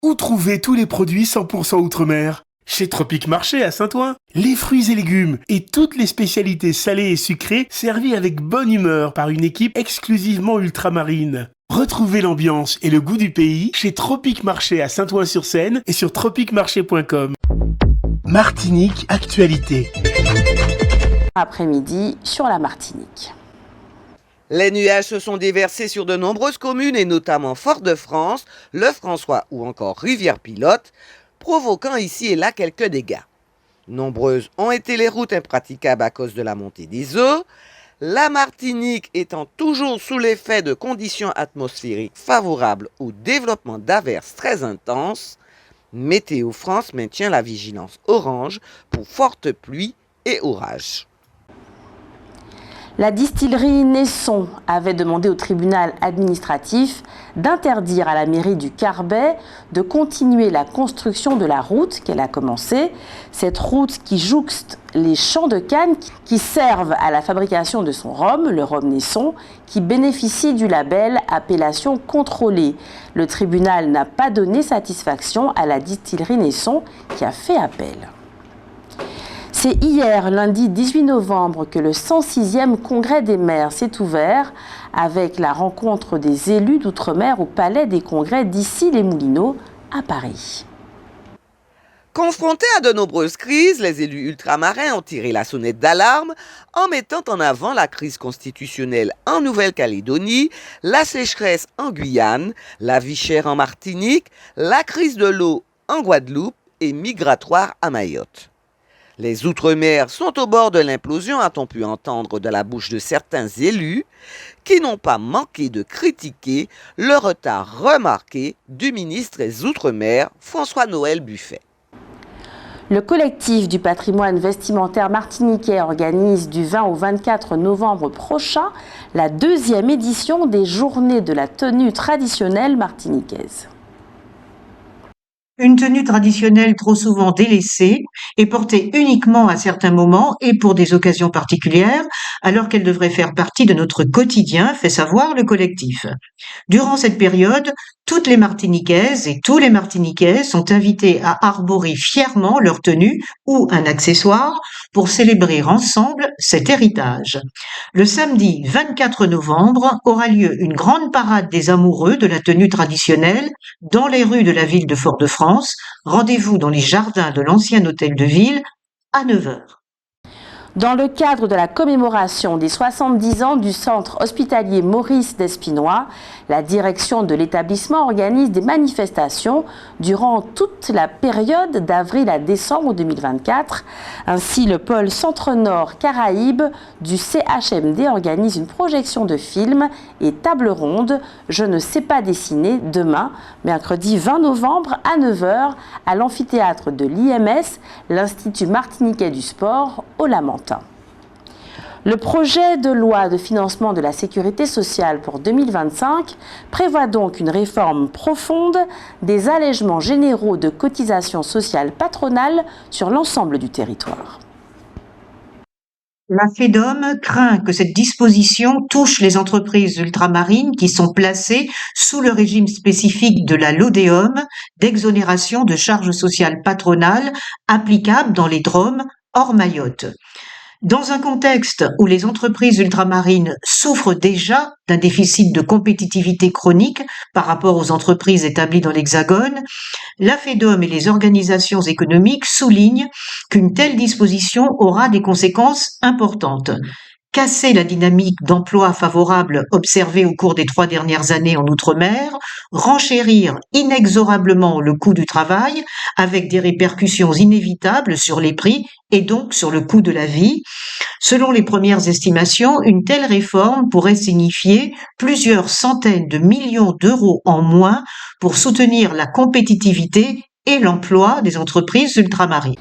Où trouver tous les produits 100% Outre-mer? Chez Tropique Marché à Saint-Ouen. Les fruits et légumes et toutes les spécialités salées et sucrées servies avec bonne humeur par une équipe exclusivement ultramarine. Retrouvez l'ambiance et le goût du pays chez Tropique Marché à Saint-Ouen-sur-Seine et sur tropiquemarché.com. Martinique Actualité. Après-midi sur la Martinique. Les nuages se sont déversés sur de nombreuses communes et notamment Fort-de-France, Le François ou encore Rivière-Pilote, provoquant ici et là quelques dégâts. Nombreuses ont été les routes impraticables à cause de la montée des eaux, la Martinique étant toujours sous l'effet de conditions atmosphériques favorables au développement d'averses très intenses. Météo France maintient la vigilance orange pour fortes pluies et orages. La distillerie Naisson avait demandé au tribunal administratif d'interdire à la mairie du Carbet de continuer la construction de la route qu'elle a commencée. Cette route qui jouxte les champs de canne qui servent à la fabrication de son rhum, le rhum Naisson, qui bénéficie du label appellation contrôlée. Le tribunal n'a pas donné satisfaction à la distillerie Naisson qui a fait appel. C'est hier, lundi 18 novembre, que le 106e congrès des maires s'est ouvert avec la rencontre des élus d'outre-mer au Palais des Congrès d'Issy-les-Moulineaux à Paris. Confrontés à de nombreuses crises, les élus ultramarins ont tiré la sonnette d'alarme en mettant en avant la crise constitutionnelle en Nouvelle-Calédonie, la sécheresse en Guyane, la vie chère en Martinique, la crise de l'eau en Guadeloupe et migratoire à Mayotte. Les Outre-mer sont au bord de l'implosion, a-t-on pu entendre de la bouche de certains élus, qui n'ont pas manqué de critiquer le retard remarqué du ministre des Outre-mer, François-Noël Buffet. Le collectif du patrimoine vestimentaire martiniquais organise du 20 au 24 novembre prochain la 2e édition des Journées de la tenue traditionnelle martiniquaise. Une tenue traditionnelle trop souvent délaissée et portée uniquement à certains moments et pour des occasions particulières, alors qu'elle devrait faire partie de notre quotidien, fait savoir le collectif. Durant cette période, toutes les Martiniquaises et tous les Martiniquais sont invités à arborer fièrement leur tenue ou un accessoire pour célébrer ensemble cet héritage. Le samedi 24 novembre aura lieu une grande parade des amoureux de la tenue traditionnelle dans les rues de la ville de Fort-de-France. Rendez-vous dans les jardins de l'ancien hôtel de ville à 9h. Dans le cadre de la commémoration des 70 ans du centre hospitalier Maurice d'Espinois, la direction de l'établissement organise des manifestations durant toute la période d'avril à décembre 2024. Ainsi, le pôle Centre-Nord Caraïbes du CHMD organise une projection de films et table ronde « Je ne sais pas dessiner » demain, mercredi 20 novembre à 9h à l'amphithéâtre de l'IMS, l'Institut martiniquais du sport, au Lamentin. Le projet de loi de financement de la sécurité sociale pour 2025 prévoit donc une réforme profonde des allègements généraux de cotisations sociales patronales sur l'ensemble du territoire. La FEDOM craint que cette disposition touche les entreprises ultramarines qui sont placées sous le régime spécifique de la LODEOM d'exonération de charges sociales patronales applicable dans les DROM hors Mayotte. Dans un contexte où les entreprises ultramarines souffrent déjà d'un déficit de compétitivité chronique par rapport aux entreprises établies dans l'Hexagone, la FEDOM et les organisations économiques soulignent qu'une telle disposition aura des conséquences importantes. Casser la dynamique d'emploi favorable observée au cours des 3 dernières années en Outre-mer, renchérir inexorablement le coût du travail avec des répercussions inévitables sur les prix et donc sur le coût de la vie. Selon les premières estimations, une telle réforme pourrait signifier plusieurs centaines de millions d'euros en moins pour soutenir la compétitivité et l'emploi des entreprises ultramarines.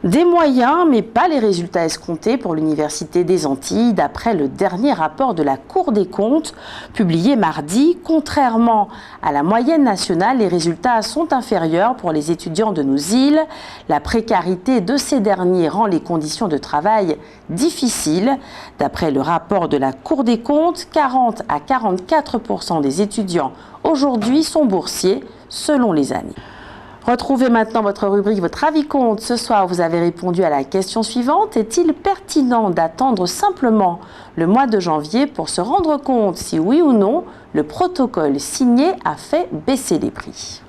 Des moyens, mais pas les résultats escomptés pour l'Université des Antilles, d'après le dernier rapport de la Cour des comptes, publié mardi. Contrairement à la moyenne nationale, les résultats sont inférieurs pour les étudiants de nos îles. La précarité de ces derniers rend les conditions de travail difficiles. D'après le rapport de la Cour des comptes, 40 à 44% des étudiants aujourd'hui sont boursiers selon les années. Retrouvez maintenant votre rubrique Votre avis compte. Ce soir, vous avez répondu à la question suivante. Est-il pertinent d'attendre simplement le mois de janvier pour se rendre compte si oui ou non le protocole signé a fait baisser les prix ?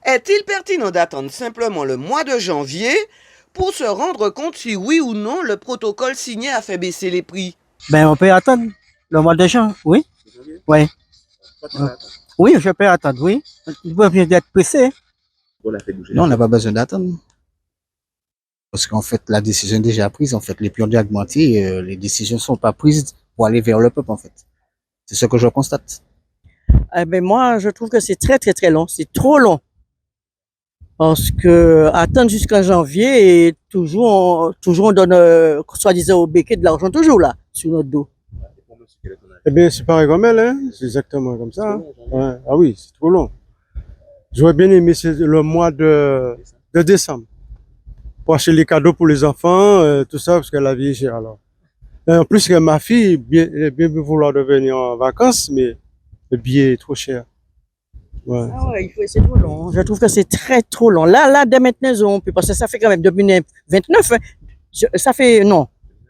Est-il pertinent d'attendre simplement le mois de janvier pour se rendre compte si oui ou non le protocole signé a fait baisser les prix? Ben, on peut attendre le mois de juin, oui. Oui. Oui, je peux attendre, oui. Il faut bien d'être pressé. Non, on n'a pas besoin d'attendre. Parce qu'en fait, la décision est déjà prise. En fait, les prix ont déjà augmenté. Les décisions ne sont pas prises pour aller vers le peuple, en fait. C'est ce que je constate. Eh ben, moi, je trouve que c'est très, très, très long. C'est trop long. Parce que attendre jusqu'en janvier et toujours on donne, soi-disant au béquet de l'argent toujours là, sur notre dos. Eh bien, c'est pareil comme elle, hein. C'est exactement comme ça. Hein. Ouais. Ah oui, c'est trop long. J'aurais bien aimé le mois de décembre. Pour acheter les cadeaux pour les enfants, tout ça, parce que la vie est chère alors. Et en plus, que ma fille, elle bien vouloir de venir en vacances, mais le billet est trop cher. Ouais. Ah ouais, c'est trop long. Je trouve que c'est très trop long. Là, dès maintenant, on peut, parce que ça fait quand même depuis 29, hein, ça fait, non,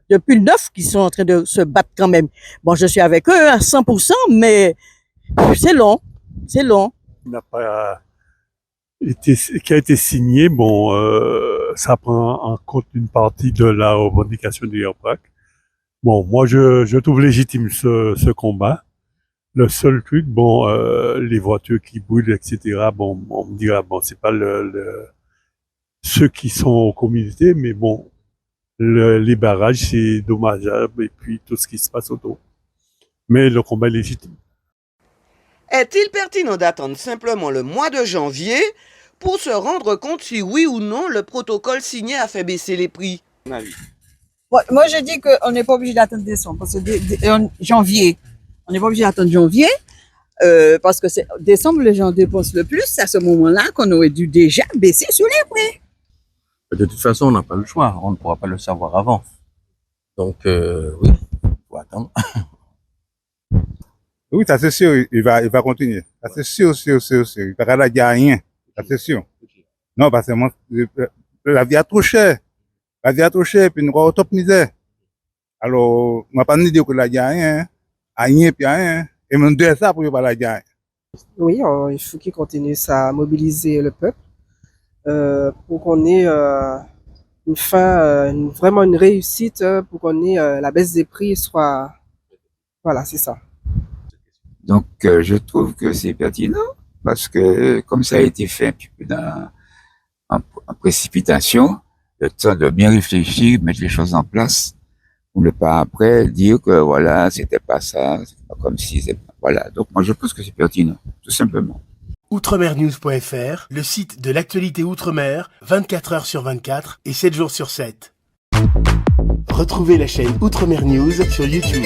depuis le 9 qu'ils sont en train de se battre quand même. Bon, je suis avec eux à 100%, mais c'est long, c'est long. N'a pas été, qui a été signé, bon, ça prend en compte une partie de la revendication du RPAC. Bon, moi, je trouve légitime ce combat. Le seul truc, bon, les voitures qui brûlent, etc., bon, on me dira, bon, c'est pas ceux qui sont aux communautés, mais bon, les barrages, c'est dommageable, et puis tout ce qui se passe autour. Mais le combat est légitime. Est-il pertinent d'attendre simplement le mois de janvier pour se rendre compte si oui ou non le protocole signé a fait baisser les prix? Moi, je dis qu'on n'est pas obligé d'attendre décembre, parce que janvier, on n'est pas obligé d'attendre janvier, parce que c'est décembre, les gens dépensent le plus. C'est à ce moment-là qu'on aurait dû déjà baisser sur les prix. De toute façon, on n'a pas le choix. On ne pourra pas le savoir avant. Donc, oui, il faut attendre. Oui, ça c'est sûr, il va continuer. Ça c'est sûr. Il ne va pas dire rien. Ça c'est sûr. Non, parce que moi, la vie est trop chère. La vie est trop chère, puis nous avons top misère. Alors, on ne va pas nous dire que la vie a rien. Rien, puis rien. Et même de ça pour ne pas la dire. Oui, il faut qu'il continue à mobiliser le peuple pour qu'on ait une fin, vraiment une réussite, pour qu'on ait la baisse des prix soit... Voilà, c'est ça. Donc, je trouve que c'est pertinent parce que comme ça a été fait un petit peu en précipitation, le temps de bien réfléchir, mettre les choses en place, pour ne pas après dire que voilà, c'était pas ça, c'est pas comme si c'est voilà. Donc moi je pense que c'est pertinent, tout simplement. Outremernews.fr, le site de l'actualité Outre-mer, 24 heures sur 24 et 7 jours sur 7. Retrouvez la chaîne Outremer News sur YouTube.